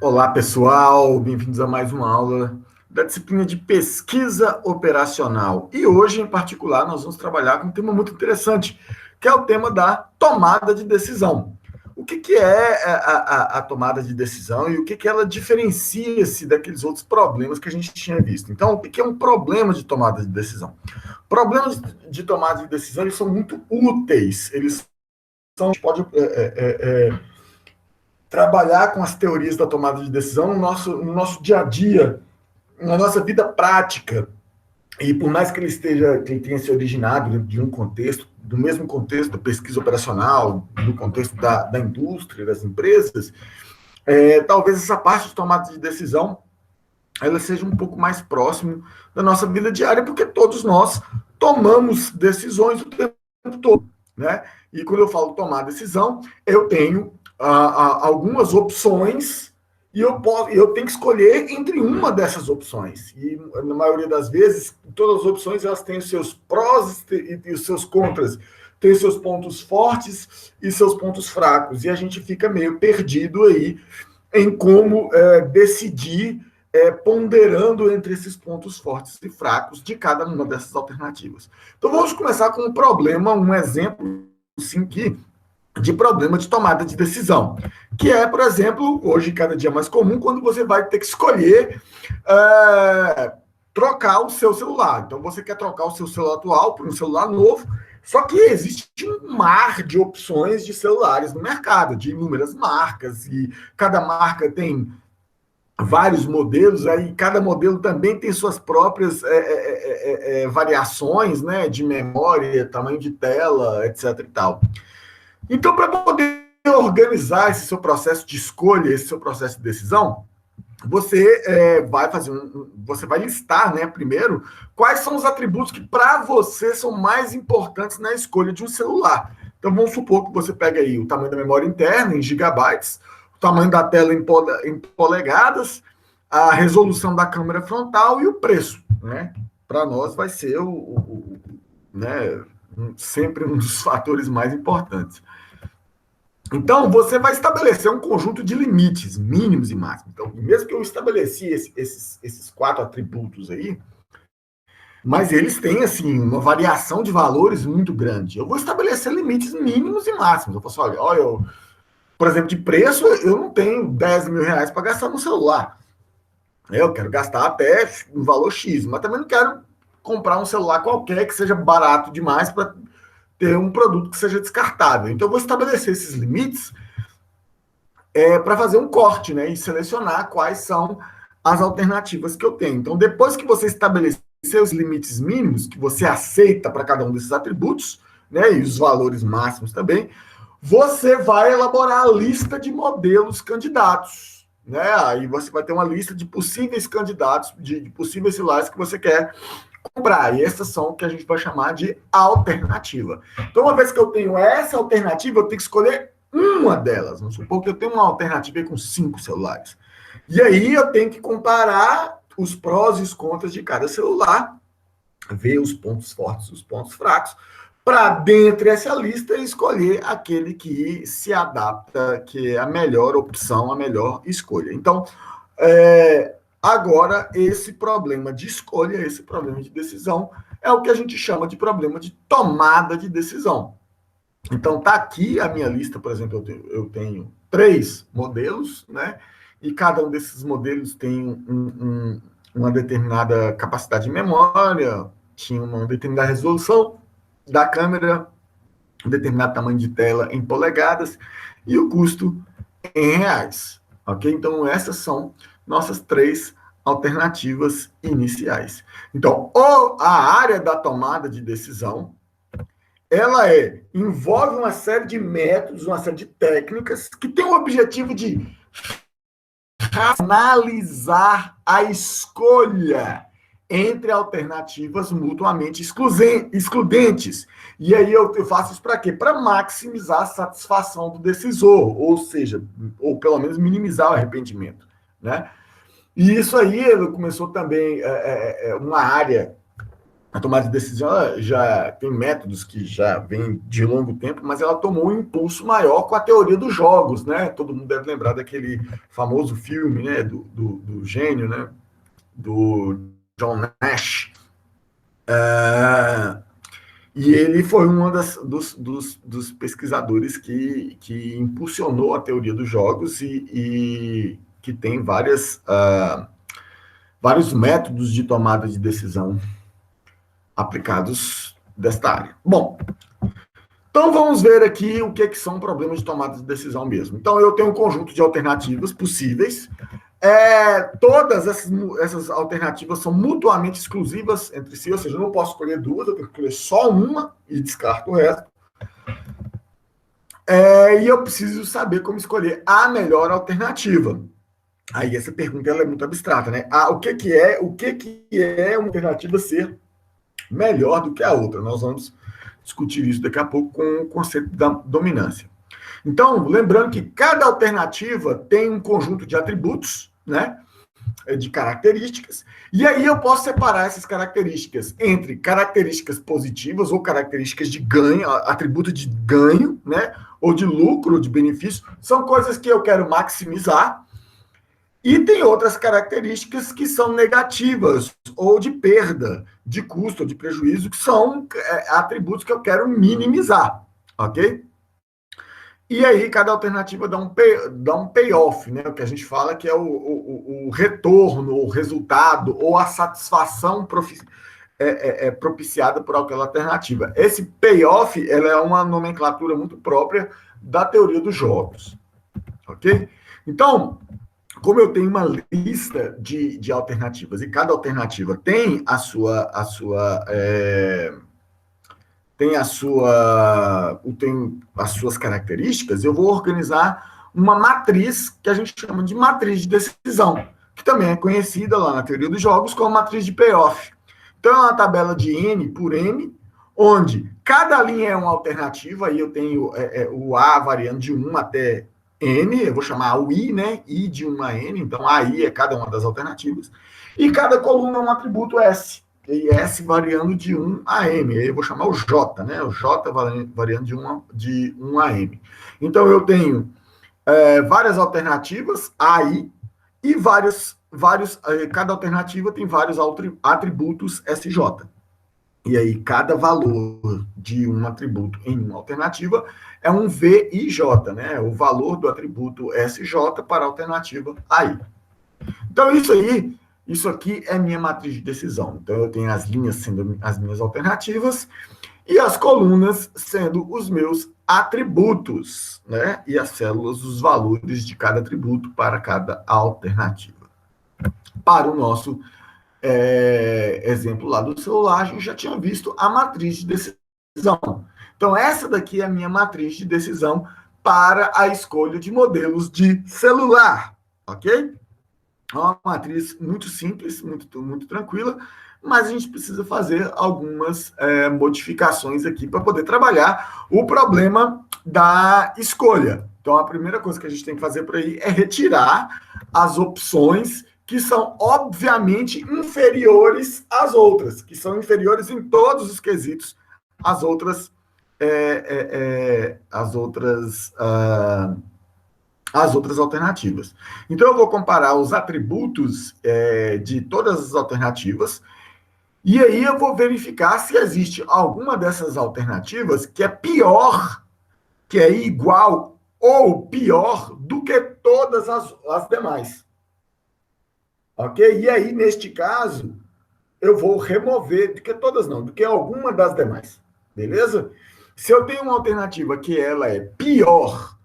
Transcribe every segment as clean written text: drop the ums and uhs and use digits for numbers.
Olá, pessoal, bem-vindos a mais uma aula da disciplina de pesquisa operacional. E hoje, em particular, nós vamos trabalhar com um tema muito interessante, que é o tema da tomada de decisão. O que é a tomada de decisão e o que ela diferencia-se daqueles outros problemas que a gente tinha visto? Então, o que é um problema de tomada de decisão? Problemas de tomada de decisão, eles são muito úteis, eles são, a gente pode trabalhar com as teorias da tomada de decisão no nosso dia a dia, na nossa vida prática. E por mais que ele tenha se originado de um contexto, do mesmo contexto da pesquisa operacional, do contexto da indústria, das empresas, talvez essa parte de tomada de decisão ela seja um pouco mais próximo da nossa vida diária, porque todos nós tomamos decisões o tempo todo, né? E quando eu falo tomar decisão, eu tenho algumas opções e eu tenho que escolher entre uma dessas opções. E na maioria das vezes, todas as opções elas têm os seus prós e os seus contras, têm seus pontos fortes e seus pontos fracos. E a gente fica meio perdido aí em como decidir, ponderando entre esses pontos fortes e fracos de cada uma dessas alternativas. Então vamos começar com um problema, um exemplo, sim, de problema de tomada de decisão, que é, por exemplo, hoje cada dia mais comum, quando você vai ter que escolher trocar o seu celular. Então você quer trocar o seu celular atual por um celular novo, só que existe um mar de opções de celulares no mercado, de inúmeras marcas, e cada marca tem vários modelos, aí cada modelo também tem suas próprias variações, né, de memória, tamanho de tela, etc. e tal. Então, para poder organizar esse seu processo de escolha, esse seu processo de decisão, você você vai listar, né, primeiro, quais são os atributos que para você são mais importantes na escolha de um celular. Então, vamos supor que você pega aí o tamanho da memória interna em gigabytes, o tamanho da tela em polegadas, a resolução da câmera frontal e o preço, né? Para nós vai ser né, sempre um dos fatores mais importantes. Então, você vai estabelecer um conjunto de limites mínimos e máximos. Então, mesmo que eu estabeleci esses quatro atributos aí, mas eles têm, assim, uma variação de valores muito grande. Eu vou estabelecer limites mínimos e máximos. Eu posso falar, olha, por exemplo, de preço, eu não tenho 10 mil reais para gastar no celular. Eu quero gastar até um valor X, mas também não quero comprar um celular qualquer que seja barato demais para ter um produto que seja descartável. Então, eu vou estabelecer esses limites para fazer um corte, né? E selecionar quais são as alternativas que eu tenho. Então, depois que você estabelecer os limites mínimos, que você aceita para cada um desses atributos, né? E os valores máximos também, você vai elaborar a lista de modelos candidatos, né? Aí você vai ter uma lista de possíveis candidatos, de possíveis celulares que você quer comprar. E essas são o que a gente vai chamar de alternativa. Então, uma vez que eu tenho essa alternativa, eu tenho que escolher uma delas. Vamos supor que eu tenho uma alternativa com 5 celulares. E aí eu tenho que comparar os prós e os contras de cada celular, ver os pontos fortes e os pontos fracos, para, dentre essa lista, escolher aquele que se adapta, que é a melhor opção, a melhor escolha. Então, agora, esse problema de escolha, esse problema de decisão, é o que a gente chama de problema de tomada de decisão. Então, tá aqui a minha lista, por exemplo, eu tenho 3 modelos, né? E cada um desses modelos tem uma determinada capacidade de memória, tinha uma determinada resolução da câmera, um determinado tamanho de tela em polegadas e o custo em reais, ok? Então, essas são nossas 3 alternativas iniciais. Então, a área da tomada de decisão, ela envolve uma série de métodos, uma série de técnicas que tem o objetivo de analisar a escolha entre alternativas mutuamente excludentes. E aí eu faço isso para quê? Para maximizar a satisfação do decisor, ou seja, ou pelo menos minimizar o arrependimento, né? E isso aí começou também uma área A tomada de decisão ela já tem métodos que já vêm de longo tempo, mas ela tomou um impulso maior com a teoria dos jogos, né? Todo mundo deve lembrar daquele famoso filme, né? Do gênio, né? Do John Nash. E ele foi um dos pesquisadores que impulsionou a teoria dos jogos e que tem vários métodos de tomada de decisão aplicados desta área. Bom, então vamos ver aqui o que são problemas de tomada de decisão mesmo. Então eu tenho um conjunto de alternativas possíveis. Todas essas alternativas são mutuamente exclusivas entre si, ou seja, eu não posso escolher duas, eu tenho que escolher só uma e descarto o resto. E eu preciso saber como escolher a melhor alternativa. Aí essa pergunta ela é muito abstrata, né? O que é uma alternativa ser melhor do que a outra? Nós vamos discutir isso daqui a pouco com o conceito da dominância. Então, lembrando que cada alternativa tem um conjunto de atributos, né, de características, e aí eu posso separar essas características entre características positivas ou características de ganho, atributo de ganho, né, ou de lucro, ou de benefício, são coisas que eu quero maximizar, e tem outras características que são negativas, ou de perda, de custo, ou de prejuízo, que são atributos que eu quero minimizar, ok? E aí, cada alternativa dá um payoff, né? O que a gente fala que é o retorno, o resultado, ou a satisfação propiciada por aquela alternativa. Esse payoff ela é uma nomenclatura muito própria da teoria dos jogos. Ok? Então, como eu tenho uma lista de alternativas e cada alternativa tem tem as suas características, eu vou organizar uma matriz que a gente chama de matriz de decisão, que também é conhecida lá na teoria dos jogos como matriz de payoff. Então, é uma tabela de N por M, onde cada linha é uma alternativa, aí eu tenho o A variando de 1 até N, eu vou chamar o I, né? I de 1 a N, então AI é cada uma das alternativas, e cada coluna é um atributo S. E S variando de 1 a M. Aí eu vou chamar o J, né? O J variando de 1 a M. Então, eu tenho várias alternativas, AI, e cada alternativa tem vários atributos SJ. E aí, cada valor de um atributo em uma alternativa é um VIJ, né? O valor do atributo SJ para a alternativa AI. Então, isso aqui é minha matriz de decisão. Então, eu tenho as linhas sendo as minhas alternativas e as colunas sendo os meus atributos, né? E as células, os valores de cada atributo para cada alternativa. Para o nosso exemplo lá do celular, a gente já tinha visto a matriz de decisão. Então, essa daqui é a minha matriz de decisão para a escolha de modelos de celular, ok? É uma matriz muito simples, muito tranquila, mas a gente precisa fazer algumas modificações aqui para poder trabalhar o problema da escolha. Então, a primeira coisa que a gente tem que fazer por aí é retirar as opções que são, obviamente, inferiores às outras, que são inferiores em todos os quesitos às outras alternativas. Então, eu vou comparar os atributos de todas as alternativas, e aí eu vou verificar se existe alguma dessas alternativas que é pior, que é igual ou pior do que todas as demais. Ok? E aí, neste caso, eu vou remover, do que todas não, do que alguma das demais. Beleza? Se eu tenho uma alternativa que ela é pior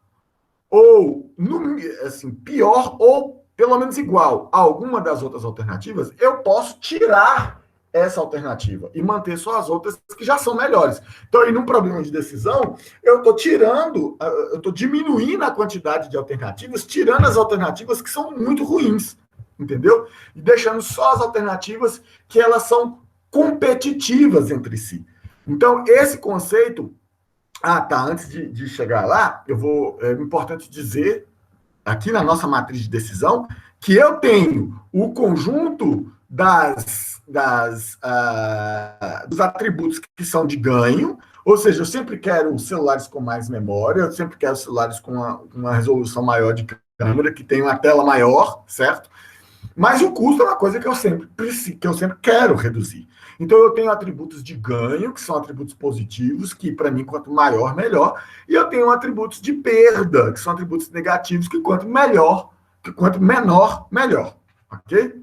pior ou pelo menos igual a alguma das outras alternativas, eu posso tirar essa alternativa e manter só as outras que já são melhores. Então, aí, num problema de decisão, eu estou diminuindo a quantidade de alternativas, tirando as alternativas que são muito ruins, entendeu? E deixando só as alternativas que elas são competitivas entre si. Então, esse conceito... antes de chegar lá, é importante dizer, aqui na nossa matriz de decisão, que eu tenho o conjunto dos atributos que são de ganho, ou seja, eu sempre quero celulares com mais memória, eu sempre quero celulares com uma resolução maior de câmera, que tenha uma tela maior, certo? Mas o custo é uma coisa que eu sempre quero reduzir. Então, eu tenho atributos de ganho, que são atributos positivos, que, para mim, quanto maior, melhor. E eu tenho atributos de perda, que são atributos negativos, que quanto menor, melhor. Ok?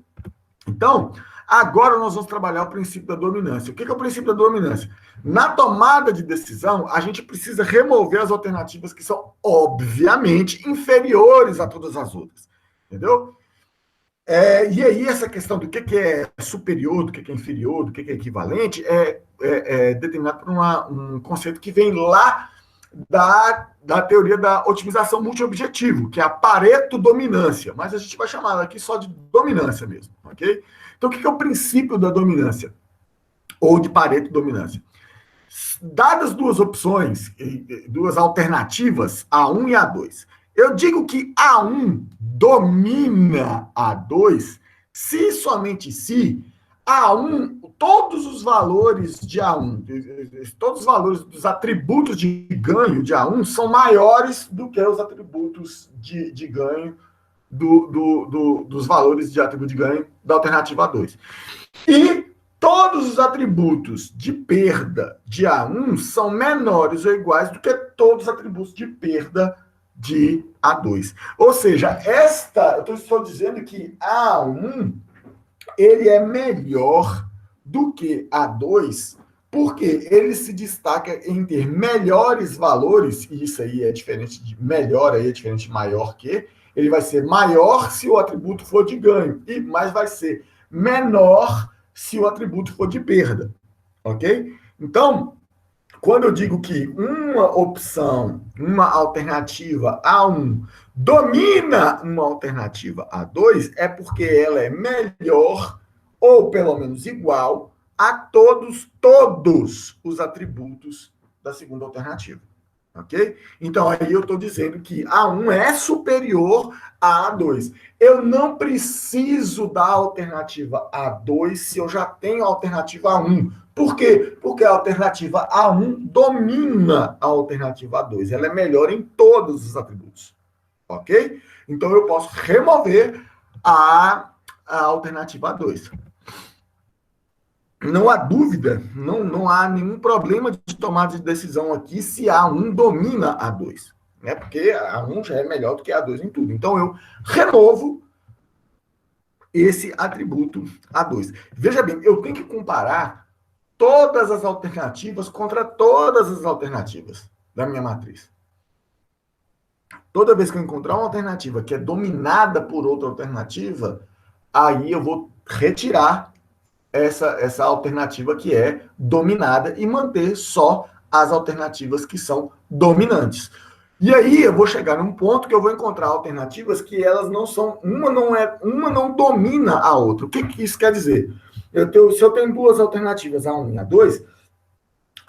Então, agora nós vamos trabalhar o princípio da dominância. O que é o princípio da dominância? Na tomada de decisão, a gente precisa remover as alternativas que são, obviamente, inferiores a todas as outras. Entendeu? E aí, essa questão do que é superior, do que é inferior, do que é equivalente, é determinado por um conceito que vem lá da teoria da otimização multiobjetivo, que é a Pareto-dominância. Mas a gente vai chamar aqui só de dominância mesmo, ok? Então, o que é o princípio da dominância? Ou de Pareto-dominância? Dadas duas opções, duas alternativas, A1 e A2, eu digo que A1 domina A2 se e somente se A1, todos os valores de A1, todos os valores dos atributos de ganho de A1 são maiores do que os atributos de ganho dos valores de atributo de ganho da alternativa A2. E todos os atributos de perda de A1 são menores ou iguais do que todos os atributos de perda de A2. Ou seja, eu estou dizendo que A1 ele é melhor do que A2, porque ele se destaca em ter melhores valores, e isso aí é diferente de melhor, aí é diferente de maior que, ele vai ser maior se o atributo for de ganho, mas vai ser menor se o atributo for de perda, ok? Então, quando eu digo que uma opção, uma alternativa A1 domina uma alternativa A2, é porque ela é melhor, ou pelo menos igual, a todos os atributos da segunda alternativa. Ok? Então, aí eu estou dizendo que A1 é superior a A2. Eu não preciso da alternativa A2 se eu já tenho a alternativa A1. Por quê? Porque a alternativa A1 domina a alternativa A2. Ela é melhor em todos os atributos. Ok? Então, eu posso remover a alternativa A2. Não há dúvida, não há nenhum problema de tomada de decisão aqui se A1 domina A2. Né? Porque A1 já é melhor do que A2 em tudo. Então, eu removo esse atributo A2. Veja bem, eu tenho que comparar todas as alternativas contra todas as alternativas da minha matriz. Toda vez que eu encontrar uma alternativa que é dominada por outra alternativa, aí eu vou retirar essa alternativa que é dominada e manter só as alternativas que são dominantes. E aí eu vou chegar num ponto que eu vou encontrar alternativas que elas não são, uma não domina a outra. O que isso quer dizer? Se eu tenho duas alternativas, A1 e A2,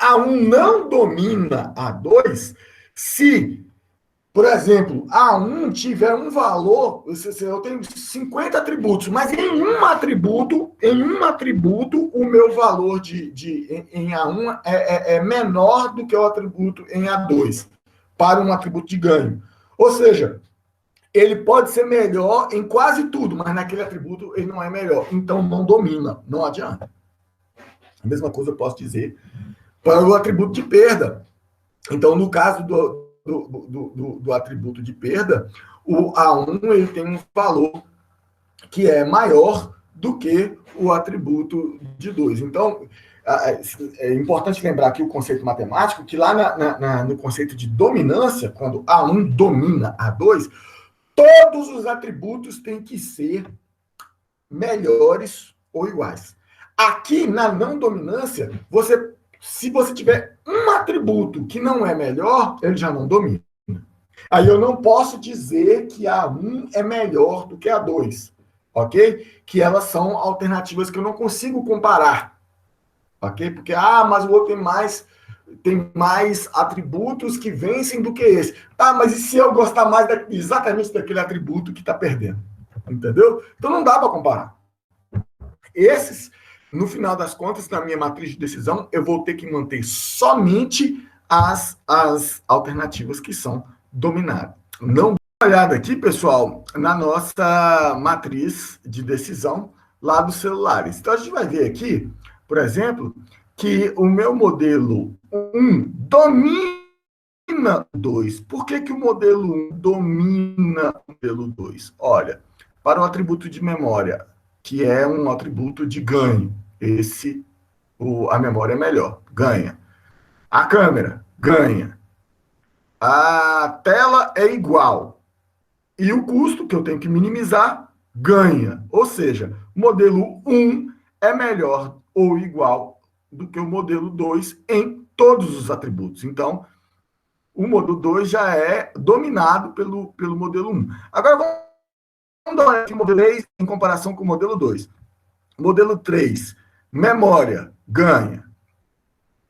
A1 não domina A2 se, por exemplo, A1 tiver um valor, eu tenho 50 atributos, mas em um atributo, o meu valor em A1 é menor do que o atributo em A2, para um atributo de ganho. Ou seja, ele pode ser melhor em quase tudo, mas naquele atributo ele não é melhor. Então, não domina, não adianta. A mesma coisa eu posso dizer para o atributo de perda. Então, no caso do atributo de perda, o A1 ele tem um valor que é maior do que o atributo de 2. Então, é importante lembrar aqui o conceito matemático, que lá no conceito de dominância, quando A1 domina A2, todos os atributos têm que ser melhores ou iguais. Aqui, na não dominância, se você tiver um atributo que não é melhor, ele já não domina. Aí eu não posso dizer que A1 é melhor do que A2, ok? Que elas são alternativas que eu não consigo comparar, ok? Porque, mas o outro tem mais atributos que vencem do que esse. Tá, mas e se eu gostar mais exatamente daquele atributo que está perdendo? Entendeu? Então não dá para comparar. Esses, no final das contas, na minha matriz de decisão, eu vou ter que manter somente as alternativas que são dominadas. Não dá uma olhada aqui, pessoal, na nossa matriz de decisão lá dos celulares. Então, a gente vai ver aqui, por exemplo, que o meu modelo 1 domina o 2. Por que o modelo 1 domina o modelo 2? Olha, para o atributo de memória, que é um atributo de ganho, a memória é melhor, ganha. A câmera, ganha. A tela é igual. E o custo, que eu tenho que minimizar, ganha. Ou seja, o modelo 1 é melhor ou igual do que o modelo 2 em todos os atributos. Então, o modelo 2 já é dominado pelo modelo 1. Agora, vamos dar uma olhada no modelo 3 em comparação com o modelo 2. Modelo 3, memória, ganha.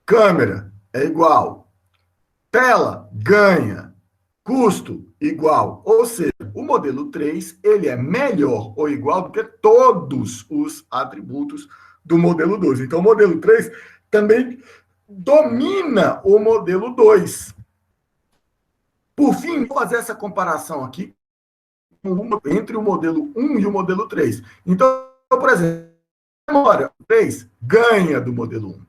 Câmera, é igual. Tela, ganha. Custo, igual. Ou seja, o modelo 3, ele é melhor ou igual do que todos os atributos do modelo 2. Então, o modelo 3 também domina o modelo 2. Por fim, vou fazer essa comparação aqui entre o modelo 1 e o modelo 3. Então, por exemplo, a memória 3 ganha do modelo 1.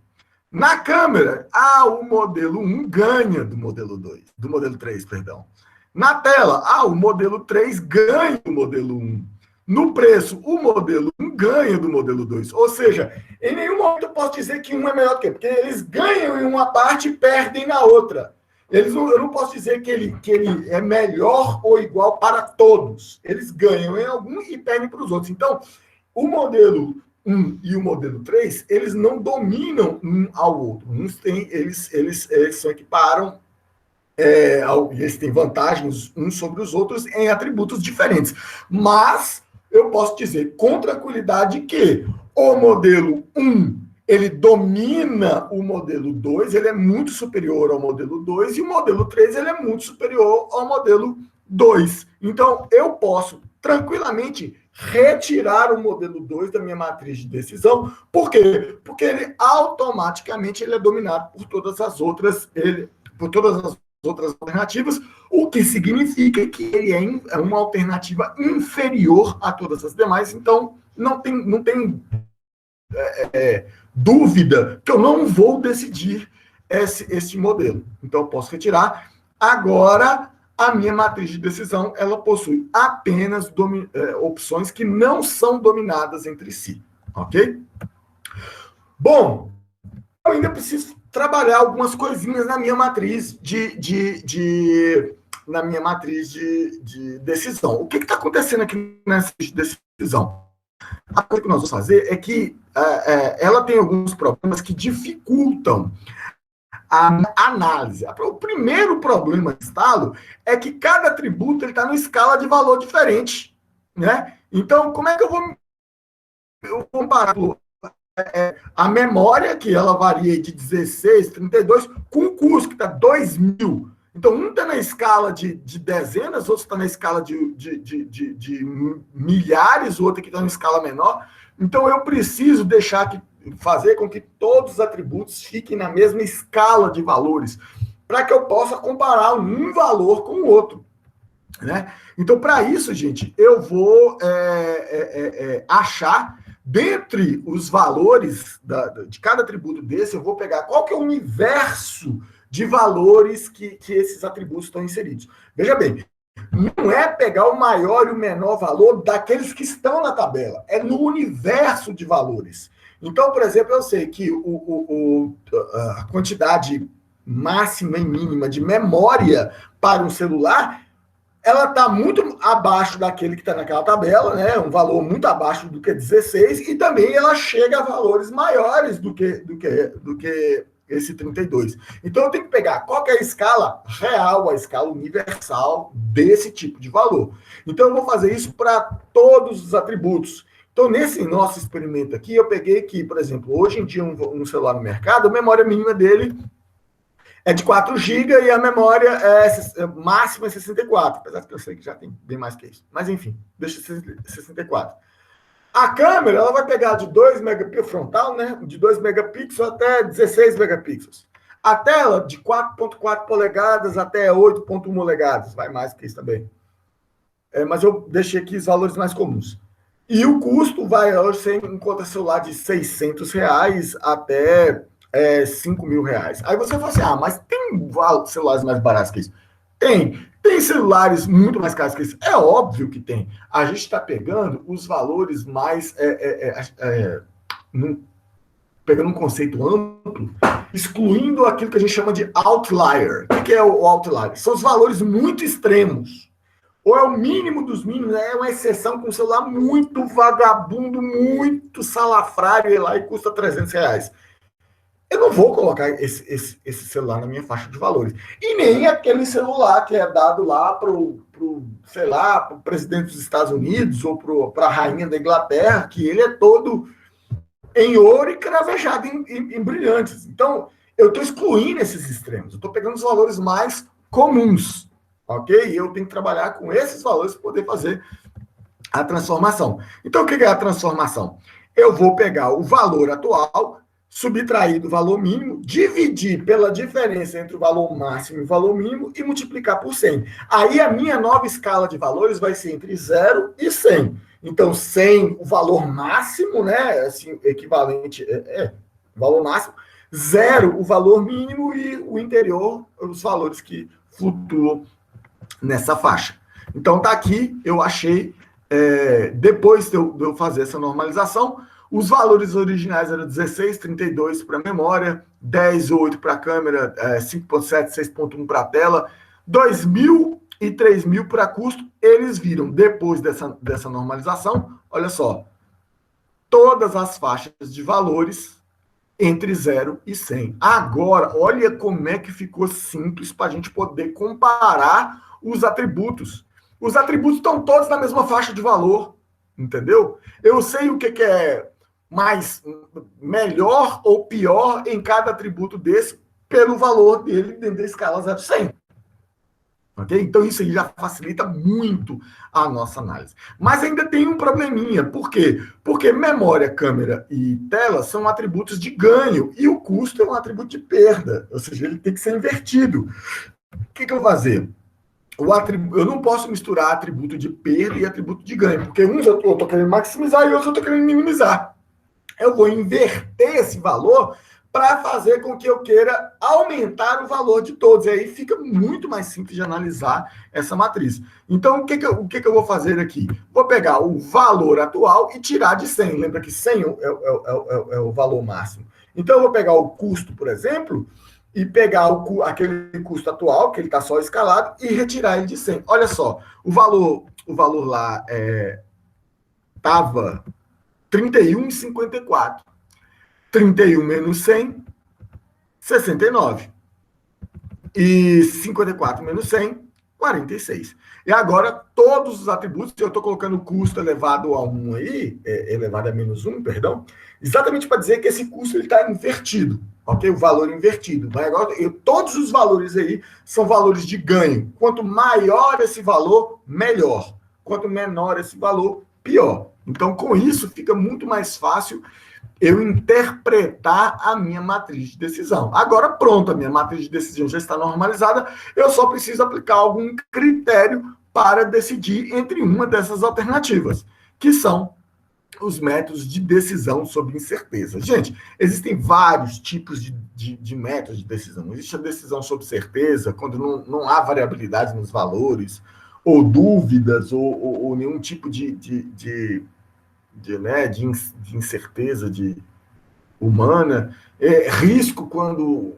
Na câmera, o modelo 1 ganha do modelo 2, do modelo 3, perdão. Na tela, o modelo 3 ganha do modelo 1. No preço, o modelo 1 ganha do modelo 2. Ou seja, em nenhum momento eu posso dizer que um é melhor do que outro, porque eles ganham em uma parte e perdem na outra. Eu não posso dizer que ele é melhor ou igual para todos. Eles ganham em algum e perdem para os outros. Então, o modelo 1 e o modelo 3, eles não dominam um ao outro. Eles se equiparam, eles têm vantagens uns sobre os outros em atributos diferentes. Mas eu posso dizer com tranquilidade que o modelo 1 ele domina o modelo 2, ele é muito superior ao modelo 2, e o modelo 3 ele é muito superior ao modelo 2. Então, eu posso tranquilamente retirar o modelo 2 da minha matriz de decisão. Por quê? Porque ele automaticamente ele é dominado por todas as outras alternativas, o que significa que ele é uma alternativa inferior a todas as demais. Então, não tem dúvida que eu não vou decidir esse modelo. Então, eu posso retirar. Agora, a minha matriz de decisão, ela possui apenas opções que não são dominadas entre si. Ok? Bom, eu ainda preciso trabalhar algumas coisinhas na minha matriz na minha matriz de decisão. O que está acontecendo aqui nessa decisão? A coisa que nós vamos fazer é que ela tem alguns problemas que dificultam a análise. O primeiro problema de estalo é que cada atributo está numa escala de valor diferente, né? Então, como é que eu vou comparar a memória, que ela varia de 16, 32, com o custo, que está 2.000. Então, um está na escala de dezenas, outro está na escala de milhares, o outro aqui está na escala menor. Então, eu preciso fazer com que todos os atributos fiquem na mesma escala de valores, para que eu possa comparar um valor com o outro, né? Então, para isso, gente, eu vou achar, dentre os valores de cada atributo desse, eu vou pegar qual que é o universo de valores que esses atributos estão inseridos. Veja bem, não é pegar o maior e o menor valor daqueles que estão na tabela, é no universo de valores. Então, por exemplo, eu sei que a quantidade máxima e mínima de memória para um celular, ela está muito abaixo daquele que está naquela tabela, né? Um valor muito abaixo do que 16, e também ela chega a valores maiores do que esse 32. Então, eu tenho que pegar qual que é a escala real, a escala universal desse tipo de valor. Então, eu vou fazer isso para todos os atributos. Então, nesse nosso experimento aqui, eu peguei que, por exemplo, hoje em dia, um celular no mercado, a memória mínima dele é de 4 GB e a memória máxima é 64. Apesar que eu sei que já tem bem mais que isso. Mas, enfim, deixa 64. A câmera, ela vai pegar de 2 megapixels frontal, né? De 2 megapixels até 16 megapixels. A tela de 4.4 polegadas até 8.1 polegadas. Vai mais que isso também. Mas eu deixei aqui os valores mais comuns. E o custo vai, hoje você encontra celular de R$ 600 até R$ 5.000. Aí você fala assim, mas tem celulares mais baratos que isso? Tem. Tem celulares muito mais caros que isso? É óbvio que tem. A gente está pegando os valores mais... pegando um conceito amplo, excluindo aquilo que a gente chama de outlier. O que é o outlier? São os valores muito extremos. Ou é o mínimo dos mínimos, é uma exceção com um celular muito vagabundo, muito salafrário, lá e custa R$ 300. Eu não vou colocar esse celular na minha faixa de valores. E nem aquele celular que é dado lá para o presidente dos Estados Unidos ou para a rainha da Inglaterra, que ele é todo em ouro e cravejado em brilhantes. Então, eu estou excluindo esses extremos. Eu estou pegando os valores mais comuns. Ok? E eu tenho que trabalhar com esses valores para poder fazer a transformação. Então, o que é a transformação? Eu vou pegar o valor atual, subtrair do valor mínimo, dividir pela diferença entre o valor máximo e o valor mínimo e multiplicar por 100. Aí a minha nova escala de valores vai ser entre 0 e 100. Então, 100, o valor máximo, né? Assim, equivalente, valor máximo. 0, o valor mínimo, e o interior, os valores que flutuam nessa faixa. Então, tá aqui, eu achei, depois de eu fazer essa normalização, os valores originais eram 16,32 para memória, 10,8 para câmera, 5,7, 6,1 para tela, 2.000 e 3.000 para custo. Eles viram, depois dessa normalização, olha só, todas as faixas de valores entre 0 e 100. Agora, olha como é que ficou simples para a gente poder comparar os atributos. Os atributos estão todos na mesma faixa de valor, entendeu? Eu sei o que é melhor ou pior em cada atributo desse pelo valor dele dentro da escala 0 a 100. Okay? Então, isso aí já facilita muito a nossa análise. Mas ainda tem um probleminha. Por quê? Porque memória, câmera e tela são atributos de ganho e o custo é um atributo de perda. Ou seja, ele tem que ser invertido. O que eu vou fazer? Eu não posso misturar atributo de perda e atributo de ganho, porque uns eu estou querendo maximizar e outros eu estou querendo minimizar. Eu vou inverter esse valor para fazer com que eu queira aumentar o valor de todos. E aí fica muito mais simples de analisar essa matriz. Então, o que eu vou fazer aqui? Vou pegar o valor atual e tirar de 100. Lembra que 100 é o valor máximo. Então, eu vou pegar o custo, por exemplo, e pegar aquele custo atual, que ele está só escalado, e retirar ele de 100. Olha só, o valor lá estava 31,54. 31 menos 100, 69. E 54 menos 100, 46. E agora, todos os atributos, eu estou colocando o custo elevado a 1 aí, elevado a menos 1, perdão, exatamente para dizer que esse custo está invertido, ok? O valor invertido. Mas agora, todos os valores aí são valores de ganho. Quanto maior esse valor, melhor. Quanto menor esse valor, pior. Então, com isso, fica muito mais fácil eu interpretar a minha matriz de decisão. Agora, pronto, a minha matriz de decisão já está normalizada, eu só preciso aplicar algum critério para decidir entre uma dessas alternativas, que são os métodos de decisão sobre incerteza. Gente, existem vários tipos de métodos de decisão. Existe a decisão sobre certeza, quando não há variabilidade nos valores, ou dúvidas, ou nenhum tipo de incerteza humana, risco quando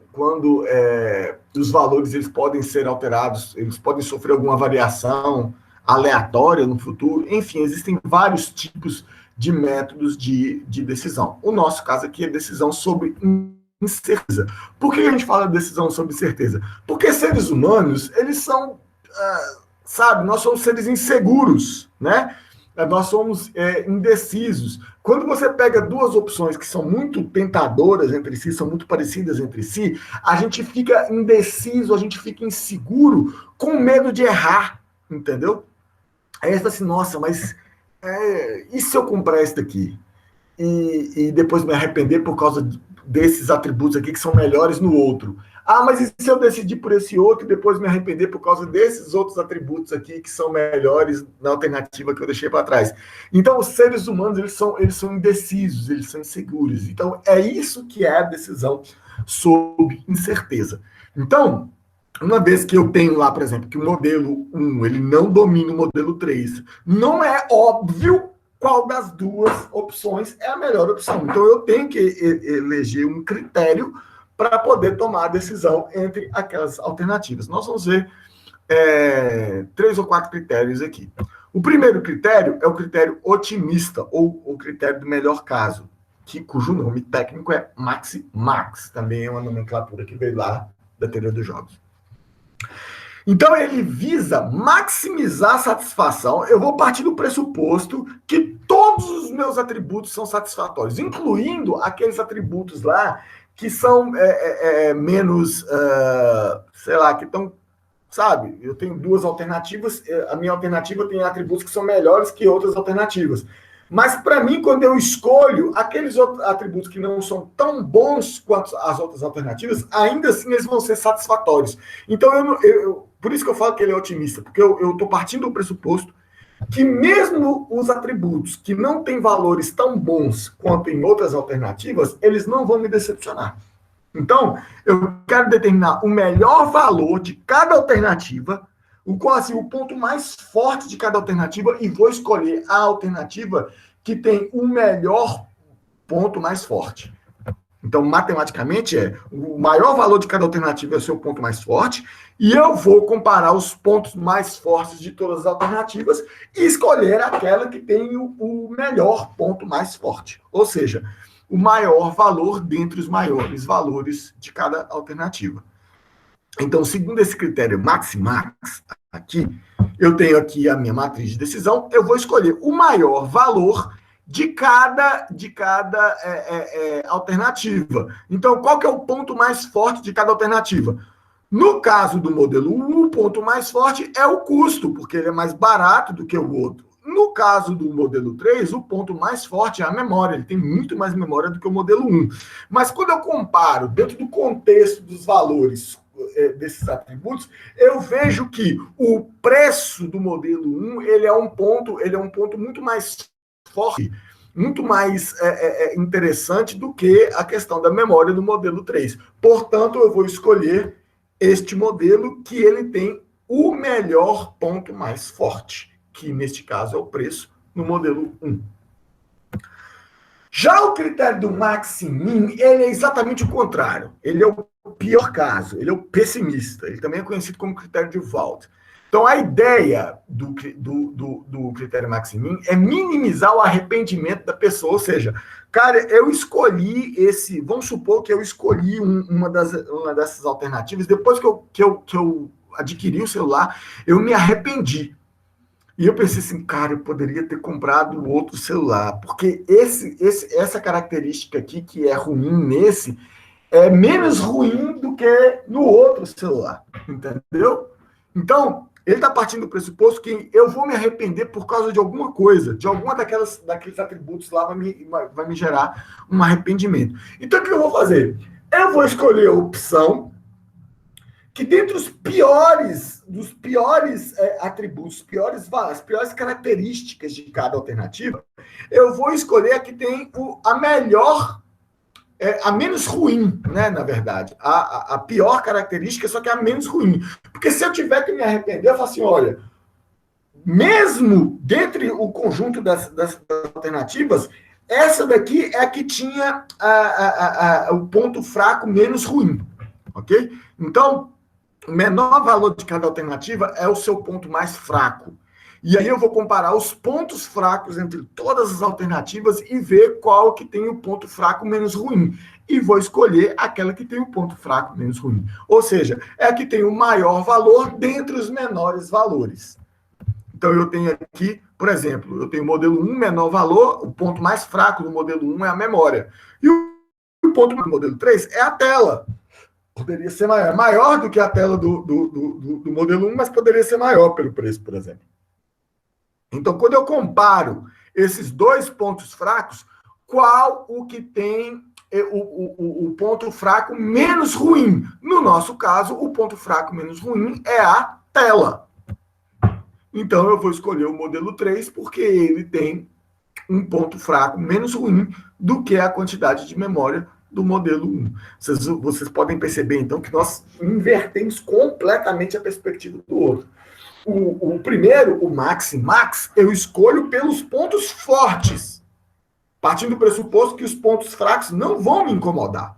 os valores eles podem ser alterados, eles podem sofrer alguma variação aleatória no futuro. Enfim, existem vários tipos de métodos de decisão. O nosso caso aqui é decisão sobre incerteza. Por que a gente fala de decisão sobre incerteza? Porque seres humanos, eles são, nós somos seres inseguros, né? Nós somos indecisos. Quando você pega duas opções que são muito tentadoras entre si, são muito parecidas entre si, a gente fica indeciso, a gente fica inseguro, com medo de errar, entendeu? Aí você fala assim, nossa, mas e se eu comprar esse daqui? E depois me arrepender por causa desses atributos aqui que são melhores no outro. Ah, mas e se eu decidir por esse outro e depois me arrepender por causa desses outros atributos aqui que são melhores na alternativa que eu deixei para trás? Então, os seres humanos, eles são indecisos, eles são inseguros. Então, é isso que é a decisão sob incerteza. Então, uma vez que eu tenho lá, por exemplo, que o modelo 1 ele não domina o modelo 3, não é óbvio qual das duas opções é a melhor opção. Então, eu tenho que eleger um critério para poder tomar a decisão entre aquelas alternativas. Nós vamos ver 3 ou 4 critérios aqui. O primeiro critério é o critério otimista, ou o critério do melhor caso, cujo nome técnico é Maxi-Max. Também é uma nomenclatura que veio lá da teoria dos jogos. Então, ele visa maximizar a satisfação. Eu vou partir do pressuposto que todos os meus atributos são satisfatórios, incluindo aqueles atributos lá que são menos, sei lá, que estão, sabe? Eu tenho duas alternativas, a minha alternativa tem atributos que são melhores que outras alternativas. Mas, para mim, quando eu escolho aqueles atributos que não são tão bons quanto as outras alternativas, ainda assim eles vão ser satisfatórios. Então, por isso que eu falo que ele é otimista, porque eu estou partindo do pressuposto que mesmo os atributos que não têm valores tão bons quanto em outras alternativas, eles não vão me decepcionar. Então, eu quero determinar o melhor valor de cada alternativa, o ponto mais forte de cada alternativa, e vou escolher a alternativa que tem o melhor ponto mais forte. Então, matematicamente, o maior valor de cada alternativa é o seu ponto mais forte, e eu vou comparar os pontos mais fortes de todas as alternativas e escolher aquela que tem o melhor ponto mais forte. Ou seja, o maior valor dentre os maiores valores de cada alternativa. Então, segundo esse critério Maxi-Max, aqui, eu tenho aqui a minha matriz de decisão, eu vou escolher o maior valor de cada alternativa. Então, qual que é o ponto mais forte de cada alternativa? No caso do modelo 1, o ponto mais forte é o custo, porque ele é mais barato do que o outro. No caso do modelo 3, o ponto mais forte é a memória, ele tem muito mais memória do que o modelo 1. Mas quando eu comparo dentro do contexto dos valores desses atributos, eu vejo que o preço do modelo 1 ele é um ponto muito mais forte, muito mais interessante do que a questão da memória do modelo 3. Portanto, eu vou escolher este modelo que ele tem o melhor ponto mais forte, que neste caso é o preço no modelo 1. Já o critério do Maxi-Min, ele é exatamente o contrário. Ele é o pior caso, ele é o pessimista. Ele também é conhecido como critério de Wald. Então, a ideia do critério Maxi-Min é minimizar o arrependimento da pessoa. Ou seja, cara, eu escolhi esse... Vamos supor que eu escolhi uma dessas alternativas. Depois que eu adquiri o celular, eu me arrependi. E eu pensei assim, cara, eu poderia ter comprado outro celular, porque essa característica aqui, que é ruim nesse, é menos ruim do que no outro celular, entendeu? Então, ele está partindo do pressuposto que eu vou me arrepender por causa de alguma coisa, de alguma daqueles atributos lá vai me gerar um arrependimento. Então, o que eu vou fazer? Eu vou escolher a opção que dentre os piores atributos, as piores características de cada alternativa, eu vou escolher a que tem a melhor, a menos ruim, né, na verdade. A pior característica, só que é a menos ruim. Porque se eu tiver que me arrepender, eu falo assim, olha, mesmo dentre o conjunto das alternativas, essa daqui é a que tinha o ponto fraco menos ruim, ok? Então, o menor valor de cada alternativa é o seu ponto mais fraco. E aí eu vou comparar os pontos fracos entre todas as alternativas e ver qual que tem o ponto fraco menos ruim. E vou escolher aquela que tem o ponto fraco menos ruim. Ou seja, é a que tem o maior valor dentre os menores valores. Então eu tenho aqui, por exemplo, eu tenho o modelo 1, menor valor, o ponto mais fraco do modelo 1 é a memória. E o ponto do modelo 3 é a tela. Poderia ser maior do que a tela do modelo 1, mas poderia ser maior pelo preço, por exemplo. Então, quando eu comparo esses dois pontos fracos, qual o que tem o ponto fraco menos ruim. No nosso caso, o ponto fraco menos ruim é a tela. Então, eu vou escolher o modelo 3 porque ele tem um ponto fraco menos ruim do que a quantidade de memória do modelo 1. Vocês podem perceber, então, que nós invertemos completamente a perspectiva do outro. O primeiro, o Max, eu escolho pelos pontos fortes, partindo do pressuposto que os pontos fracos não vão me incomodar.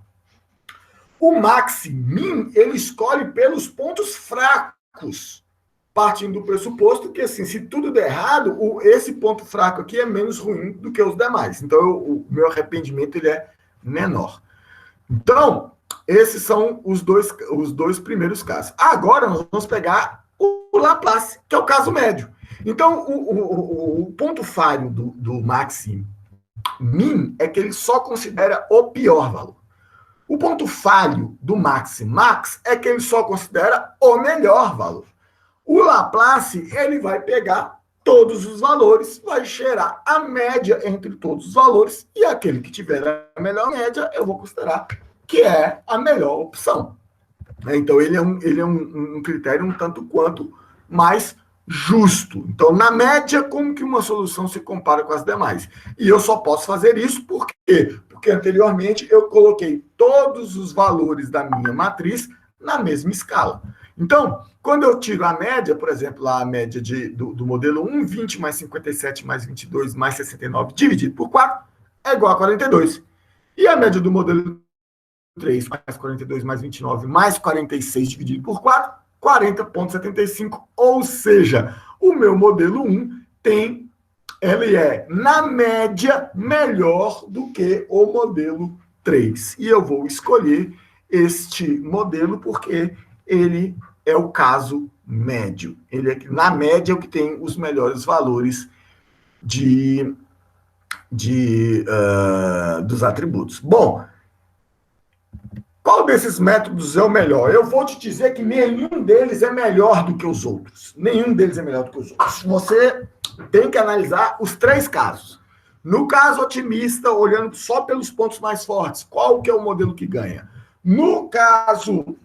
O Max-Min, ele escolhe pelos pontos fracos, partindo do pressuposto que, assim, se tudo der errado, esse ponto fraco aqui é menos ruim do que os demais. Então, o meu arrependimento ele é menor. Então, esses são os dois primeiros casos. Agora, nós vamos pegar o Laplace, que é o caso médio. Então, o ponto falho do Max-Min é que ele só considera o pior valor. O ponto falho do Max é que ele só considera o melhor valor. O Laplace, ele vai pegar todos os valores, vai gerar a média entre todos os valores, e aquele que tiver a melhor média, eu vou considerar que é a melhor opção. Então, ele é um critério um tanto quanto mais justo. Então, na média, como que uma solução se compara com as demais? E eu só posso fazer isso por quê? Porque anteriormente eu coloquei todos os valores da minha matriz na mesma escala. Então, quando eu tiro a média, por exemplo, lá a média do modelo 1, 20 mais 57 mais 22 mais 69 dividido por 4 é igual a 42. E a média do modelo 3 mais 42 mais 29 mais 46 dividido por 4, 40,75. Ou seja, o meu modelo 1 ele é, na média, melhor do que o modelo 3. E eu vou escolher este modelo porque ele é o caso médio. Ele é, na média, o que tem os melhores valores dos atributos. Bom, qual desses métodos é o melhor? Eu vou te dizer que nenhum deles é melhor do que os outros. Nenhum deles é melhor do que os outros. Você tem que analisar os três casos. No caso otimista, olhando só pelos pontos mais fortes, qual que é o modelo que ganha? No caso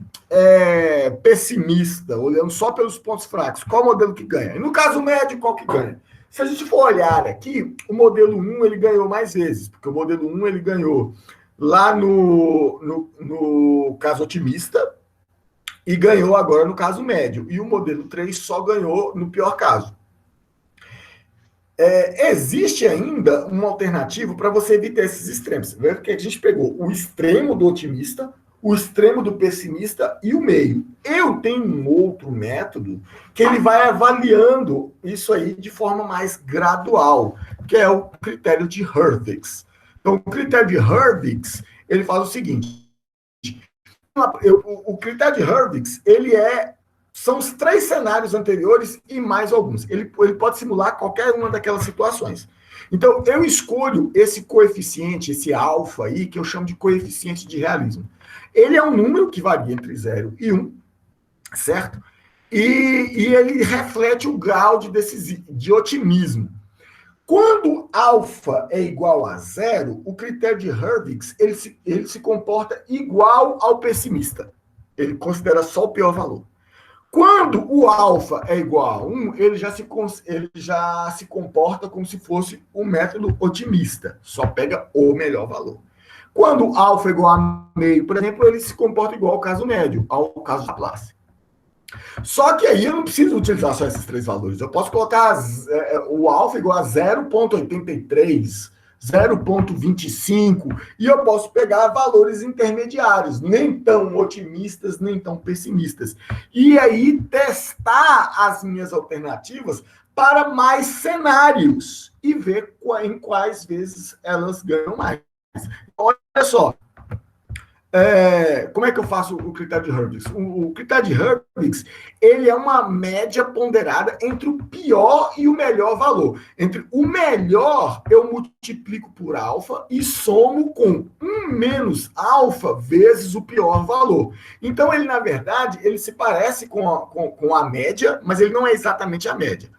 pessimista, olhando só pelos pontos fracos, qual o modelo que ganha? E no caso médio, qual que ganha? Se a gente for olhar aqui, o modelo 1 ele ganhou mais vezes, porque o modelo 1 ele ganhou lá no caso otimista e ganhou agora no caso médio. E o modelo 3 só ganhou no pior caso. Existe ainda uma alternativa para você evitar esses extremos. Veja que a gente pegou o extremo do otimista, o extremo do pessimista e o meio. Eu tenho um outro método que ele vai avaliando isso aí de forma mais gradual, que é o critério de Hurwitz. Então, o critério de Hurwitz, ele faz o seguinte, o critério de Hurwitz, são os três cenários anteriores e mais alguns. Ele pode simular qualquer uma daquelas situações. Então, eu escolho esse coeficiente, esse alfa aí, que eu chamo de coeficiente de realismo. Ele é um número que varia entre 0 e 1, certo? E ele reflete o grau de otimismo. Quando alfa é igual a 0, o critério de Hurwitz ele se comporta igual ao pessimista. Ele considera só o pior valor. Quando o alfa é igual a 1, ele já se comporta como se fosse um método otimista. Só pega o melhor valor. Quando alfa é igual a meio, por exemplo, ele se comporta igual ao caso médio, ao caso de Laplace. Só que aí eu não preciso utilizar só esses três valores. Eu posso colocar o alfa igual a 0,83, 0,25, e eu posso pegar valores intermediários, nem tão otimistas, nem tão pessimistas. E aí testar as minhas alternativas para mais cenários e ver em quais vezes elas ganham mais. Olha só, como é que eu faço o critério de Hurwitz? O critério de Hurwitz, ele é uma média ponderada entre o pior e o melhor valor. Entre o melhor, eu multiplico por alfa e somo com 1 menos alfa vezes o pior valor. Então, ele, na verdade, ele se parece com a média, mas ele não é exatamente a média.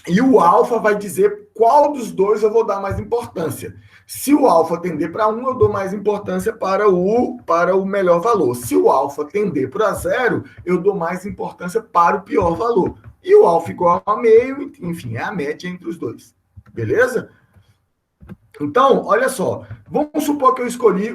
E o alfa vai dizer qual dos dois eu vou dar mais importância. Se o alfa tender para 1, eu dou mais importância para o melhor valor. Se o alfa tender para 0, eu dou mais importância para o pior valor. E o alfa igual a meio, enfim, é a média entre os dois. Beleza? Então, olha só. Vamos supor que eu escolhi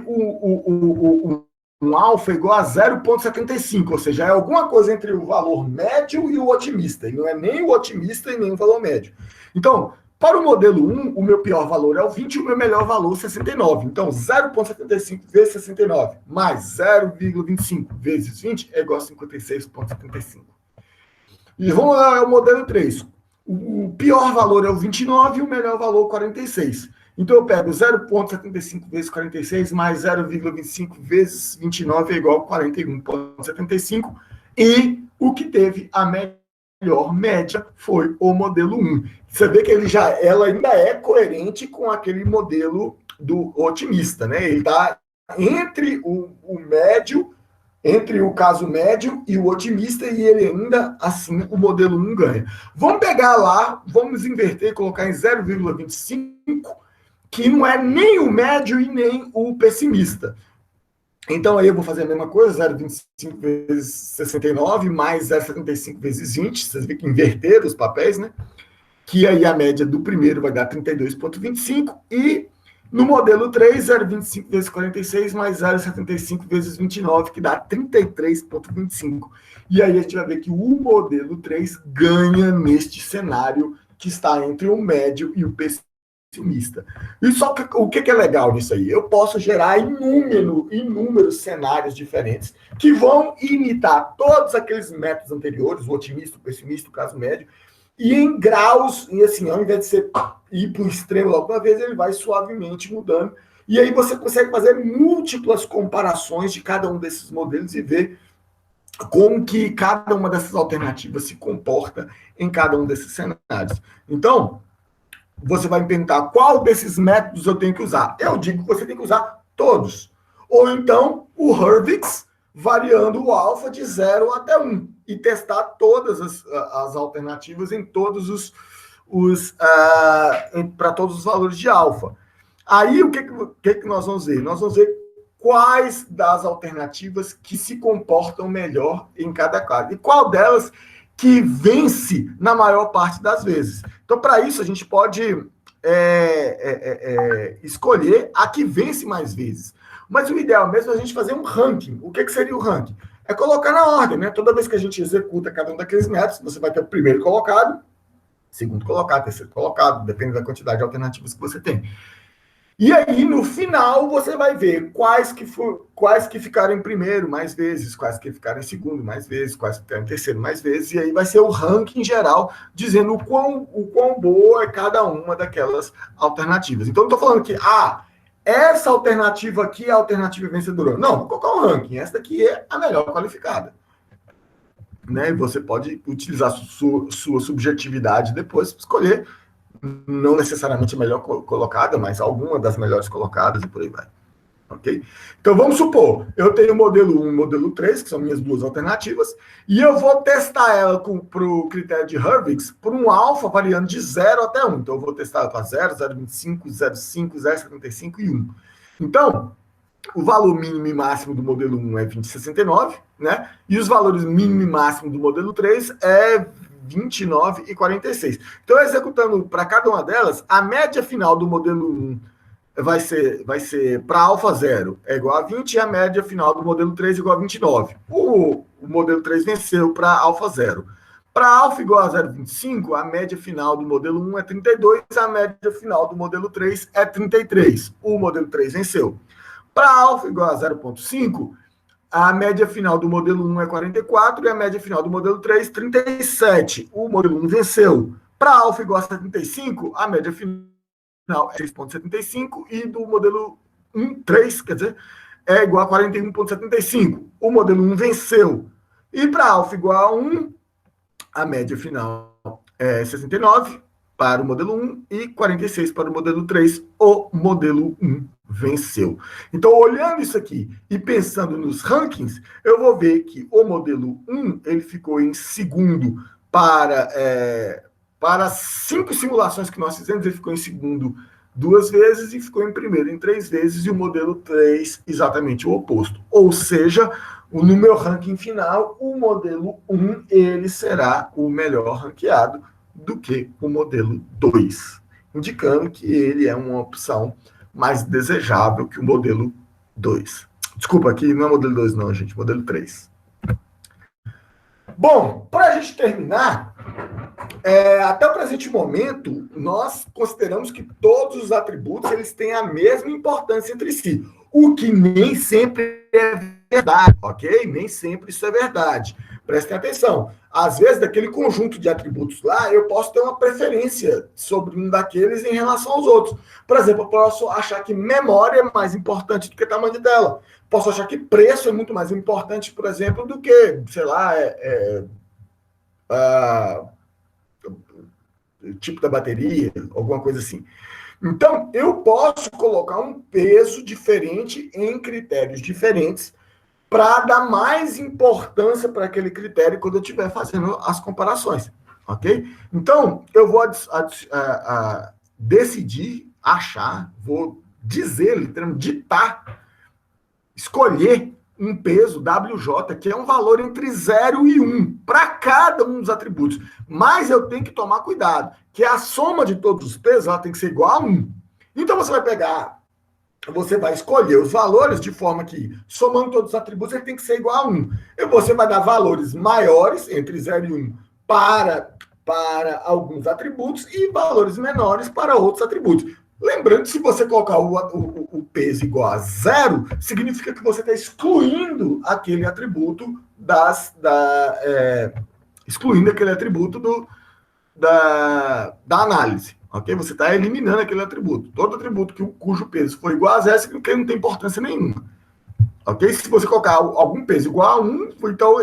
um alfa igual a 0,75, ou seja, é alguma coisa entre o valor médio e o otimista. E não é nem o otimista e nem o valor médio. Então, para o modelo 1, o meu pior valor é o 20 e o meu melhor valor é 69. Então, 0,75 vezes 69 mais 0,25 vezes 20 é igual a 56,75. E vamos lá, é o modelo 3. O pior valor é o 29 e o melhor valor é 46. Então, eu pego 0,75 vezes 46 mais 0,25 vezes 29 é igual a 41,75. E o que teve a melhor média foi o modelo 1. Você vê que ela ainda é coerente com aquele modelo do otimista, né? Ele está entre o médio, entre o caso médio e o otimista, e ele ainda assim, o modelo 1 ganha. Vamos pegar lá, vamos inverter e colocar em 0,25, que não é nem o médio e nem o pessimista. Então, aí eu vou fazer a mesma coisa, 0,25 vezes 69, mais 0,75 vezes 20, vocês viram que inverteram os papéis, né? Que aí a média do primeiro vai dar 32,25, e no modelo 3, 0,25 vezes 46, mais 0,75 vezes 29, que dá 33,25. E aí a gente vai ver que o modelo 3 ganha neste cenário que está entre o médio e o pessimista. E só que, o que é legal nisso aí? Eu posso gerar inúmeros cenários diferentes que vão imitar todos aqueles métodos anteriores, o otimista, o pessimista, o caso médio, e em graus, e assim, ao invés de você ir para o extremo logo uma vez, ele vai suavemente mudando. E aí você consegue fazer múltiplas comparações de cada um desses modelos e ver como que cada uma dessas alternativas se comporta em cada um desses cenários. Então, você vai me perguntar qual desses métodos eu tenho que usar. Eu digo que você tem que usar todos. Ou então, o Hurwitz, variando o alfa de 0 até 1. E testar todas as alternativas em todos para todos os valores de alfa. Aí, o que nós vamos ver? Nós vamos ver quais das alternativas que se comportam melhor em cada caso. E qual delas que vence na maior parte das vezes. Então, para isso, a gente pode escolher a que vence mais vezes. Mas o ideal mesmo é a gente fazer um ranking. O que seria o ranking? É colocar na ordem, né? Toda vez que a gente executa cada um daqueles métodos, você vai ter o primeiro colocado, segundo colocado, terceiro colocado, depende da quantidade de alternativas que você tem. E aí, no final, você vai ver quais que ficaram em primeiro mais vezes, quais que ficaram em segundo mais vezes, quais que ficaram em terceiro mais vezes, e aí vai ser o ranking geral, dizendo o quão boa é cada uma daquelas alternativas. Então, não estou falando que, essa alternativa aqui é a alternativa vencedora. Não, vou colocar um ranking. Essa daqui é a melhor qualificada. Né? E você pode utilizar sua subjetividade depois para escolher, não necessariamente a melhor colocada, mas alguma das melhores colocadas e por aí vai. Ok? Então, vamos supor, eu tenho o modelo 1 e o modelo 3, que são minhas duas alternativas, e eu vou testar ela para o critério de Hurwitz por um alfa variando de 0 até 1. Então, eu vou testar ela para 0, 0,25, 0,5, 0,75 e 1. Então, o valor mínimo e máximo do modelo 1 é 20,69, né? E os valores mínimo e máximo do modelo 3 é 29 e 46. Então, executando para cada uma delas, a média final do modelo 1 vai ser para alfa 0 é igual a 20 e a média final do modelo 3 é igual a 29. O modelo 3 venceu para alfa 0. Para alfa igual a 0,25, a média final do modelo 1 é 32, a média final do modelo 3 é 33. O modelo 3 venceu. Para alfa igual a 0,5, a média final do modelo 1 é 44 e a média final do modelo 3, 37. O modelo 1 venceu. Para alfa igual a 75, a média final é 6,75 e do modelo 1, 3, quer dizer, é igual a 41,75. O modelo 1 venceu. E para alfa igual a 1, a média final é 69 para o modelo 1 e 46 para o modelo 3. O modelo 1 venceu. Então, olhando isso aqui e pensando nos rankings, eu vou ver que o modelo 1 ele ficou em segundo para para as 5 simulações que nós fizemos, ele ficou em segundo 2 vezes e ficou em primeiro em 3 vezes, e o modelo 3 exatamente o oposto. Ou seja, no meu ranking final, o modelo 1 ele será o melhor ranqueado do que o modelo 2, indicando que ele é uma opção mais desejável que o modelo 2. Desculpa, aqui não é modelo 2 não, gente, modelo 3. Bom, para a gente terminar, até o presente momento, nós consideramos que todos os atributos eles têm a mesma importância entre si, o que nem sempre é verdade, ok? Nem sempre isso é verdade. Prestem atenção. Às vezes, daquele conjunto de atributos lá, eu posso ter uma preferência sobre um daqueles em relação aos outros. Por exemplo, eu posso achar que memória é mais importante do que tamanho de tela. Posso achar que preço é muito mais importante, por exemplo, do que, sei lá, tipo da bateria, alguma coisa assim. Então, eu posso colocar um peso diferente em critérios diferentes para dar mais importância para aquele critério quando eu estiver fazendo as comparações, ok? Então, eu vou decidir, vou dizer, literalmente, ditar, escolher um peso WJ, que é um valor entre 0 e 1, para cada um dos atributos. Mas eu tenho que tomar cuidado, que a soma de todos os pesos ela tem que ser igual a 1. Então, você vai escolher os valores de forma que, somando todos os atributos, ele tem que ser igual a 1. E você vai dar valores maiores, entre 0 e 1, para alguns atributos e valores menores para outros atributos. Lembrando que se você colocar o peso igual a 0, significa que você está excluindo aquele atributo excluindo aquele atributo da análise. Ok? Você está eliminando aquele atributo. Todo atributo cujo peso for igual a 0, significa que ele não tem importância nenhuma. Ok? Se você colocar algum peso igual a 1, então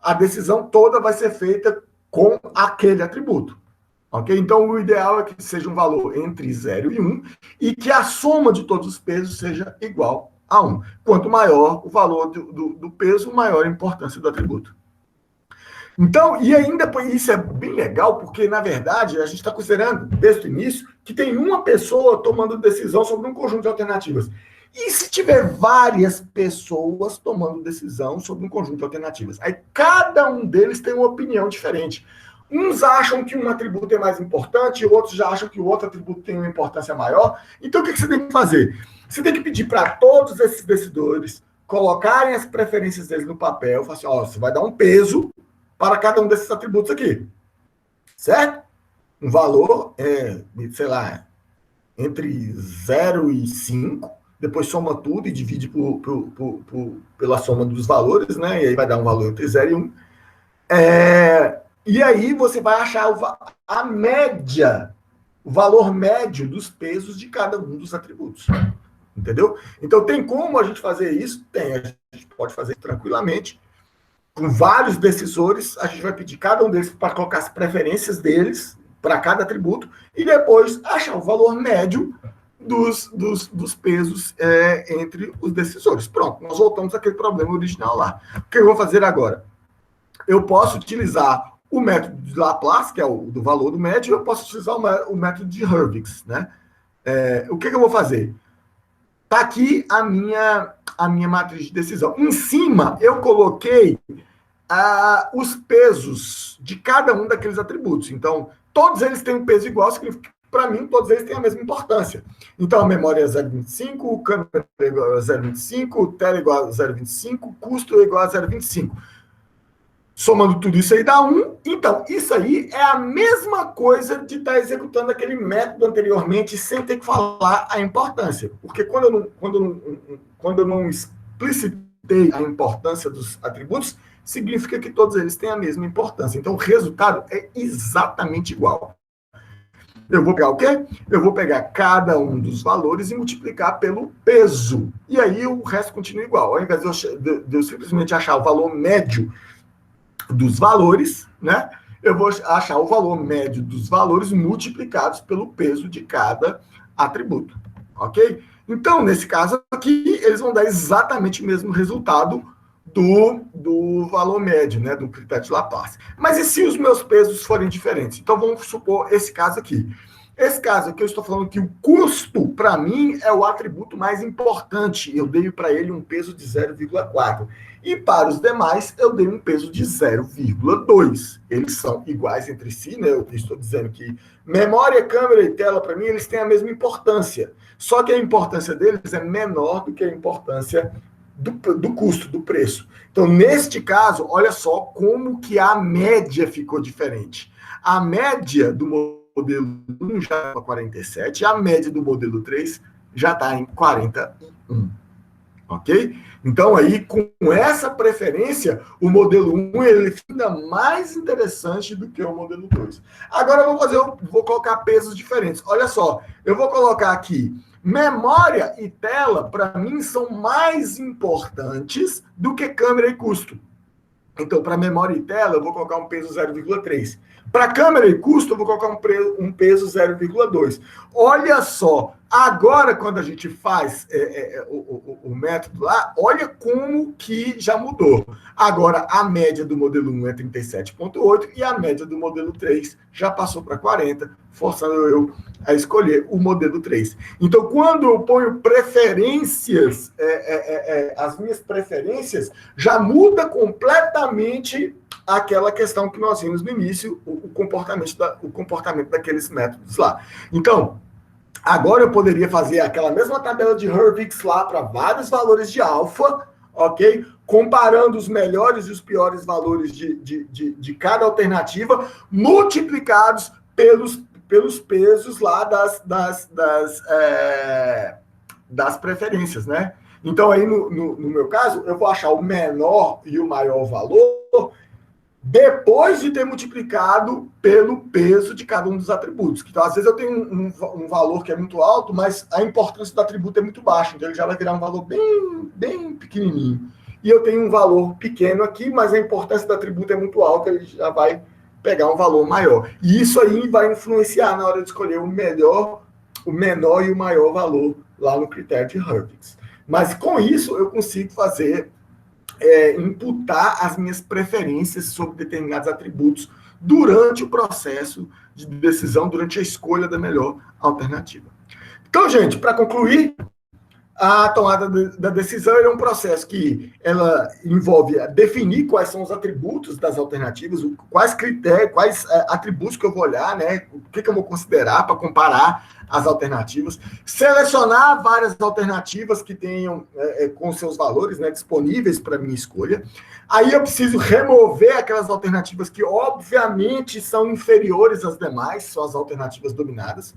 a decisão toda vai ser feita com aquele atributo. Ok? Então, o ideal é que seja um valor entre 0 e 1 e que a soma de todos os pesos seja igual a 1. Quanto maior o valor do peso, maior a importância do atributo. Então, e ainda isso é bem legal, porque, na verdade, a gente está considerando, desde o início, que tem uma pessoa tomando decisão sobre um conjunto de alternativas. E se tiver várias pessoas tomando decisão sobre um conjunto de alternativas? Aí cada um deles tem uma opinião diferente. Uns acham que um atributo é mais importante, outros já acham que o outro atributo tem uma importância maior. Então, o que você tem que fazer? Você tem que pedir para todos esses decidores colocarem as preferências deles no papel, falar assim, você vai dar um peso para cada um desses atributos aqui. Certo? Um valor, sei lá, entre 0 e 5, depois soma tudo e divide pela soma dos valores, né? E aí vai dar um valor entre 0 e 1. E aí você vai achar a média, o valor médio dos pesos de cada um dos atributos. Entendeu? Então, tem como a gente fazer isso? Tem. A gente pode fazer tranquilamente. Com vários decisores, a gente vai pedir cada um deles para colocar as preferências deles para cada atributo e depois achar o valor médio dos pesos entre os decisores. Pronto, nós voltamos àquele problema original lá. O que eu vou fazer agora? Eu posso utilizar o método de Laplace, que é o do valor do médio, eu posso utilizar o método de Hurwitz, né? O que eu vou fazer? Está aqui a minha matriz de decisão. Em cima, eu coloquei os pesos de cada um daqueles atributos. Então, todos eles têm um peso igual, significa que, para mim, todos eles têm a mesma importância. Então, a memória é 0,25, o câmera é igual a 0,25, o tela é igual a 0,25, o custo é igual a 0,25. Somando tudo isso aí dá 1. Então, isso aí é a mesma coisa de estar executando aquele método anteriormente sem ter que falar a importância. Porque quando eu não explicitei a importância dos atributos, significa que todos eles têm a mesma importância. Então, o resultado é exatamente igual. Eu vou pegar o quê? Eu vou pegar cada um dos valores e multiplicar pelo peso. E aí o resto continua igual. Ao invés de eu simplesmente achar o valor médio dos valores, né? Eu vou achar o valor médio dos valores multiplicados pelo peso de cada atributo, ok? Então, nesse caso aqui, eles vão dar exatamente o mesmo resultado do valor médio, né, do critério de Laplace. Mas e se os meus pesos forem diferentes? Então, vamos supor esse caso aqui. Esse caso aqui, eu estou falando que o custo, para mim, é o atributo mais importante. Eu dei para ele um peso de 0,4. E para os demais, eu dei um peso de 0,2. Eles são iguais entre si, né? Eu estou dizendo que memória, câmera e tela, para mim, eles têm a mesma importância. Só que a importância deles é menor do que a importância do custo, do preço. Então, neste caso, olha só como que a média ficou diferente. A média do modelo 1 já está 47, a média do modelo 3 já está em 41. Ok? Então, aí, com essa preferência, o modelo 1 ele é ainda mais interessante do que o modelo 2. Agora, eu vou colocar pesos diferentes. Olha só, eu vou colocar aqui memória e tela, para mim, são mais importantes do que câmera e custo. Então, para memória e tela, eu vou colocar um peso 0,3. Para câmera e custo, eu vou colocar um peso 0,2. Olha só, agora quando a gente faz o método lá, olha como que já mudou. Agora, a média do modelo 1 é 37,8 e a média do modelo 3 já passou para 40, forçando eu a escolher o modelo 3. Então, quando eu ponho preferências, as minhas preferências, já muda completamente aquela questão que nós vimos no início, o comportamento daqueles métodos lá. Então, agora eu poderia fazer aquela mesma tabela de Hurwitz lá para vários valores de alfa, ok? Comparando os melhores e os piores valores de cada alternativa, multiplicados pelos pesos lá das preferências, né? Então, aí, no meu caso, eu vou achar o menor e o maior valor depois de ter multiplicado pelo peso de cada um dos atributos. Então, às vezes eu tenho um valor que é muito alto, mas a importância do atributo é muito baixa, então ele já vai virar um valor bem pequenininho. E eu tenho um valor pequeno aqui, mas a importância do atributo é muito alta, ele já vai pegar um valor maior. E isso aí vai influenciar na hora de escolher o menor e o maior valor lá no critério de Hurwitz. Mas com isso eu consigo fazer imputar as minhas preferências sobre determinados atributos durante o processo de decisão, durante a escolha da melhor alternativa. Então, gente, para concluir, a tomada da decisão é um processo que ela envolve definir quais são os atributos das alternativas, quais critérios, quais atributos que eu vou olhar, né? O que eu vou considerar para comparar as alternativas, selecionar várias alternativas que tenham com seus valores, né, disponíveis para minha escolha. Aí eu preciso remover aquelas alternativas que, obviamente, são inferiores às demais, são as alternativas dominadas.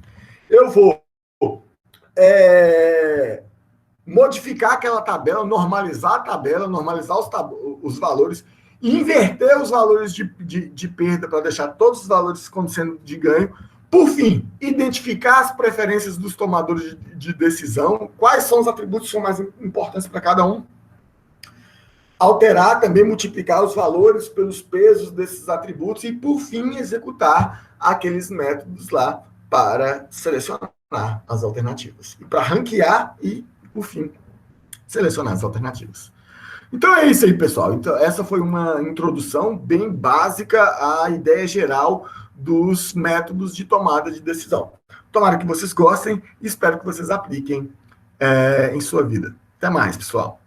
Eu vou modificar aquela tabela, normalizar a tabela, normalizar os valores, inverter os valores de perda para deixar todos os valores como sendo de ganho. Por fim, identificar as preferências dos tomadores de decisão, quais são os atributos que são mais importantes para cada um. Alterar também, multiplicar os valores pelos pesos desses atributos e, por fim, executar aqueles métodos lá para selecionar as alternativas. E para ranquear e, por fim, selecionar as alternativas. Então é isso aí, pessoal. Então, essa foi uma introdução bem básica à ideia geral dos métodos de tomada de decisão. Tomara que vocês gostem e espero que vocês apliquem em sua vida. Até mais, pessoal.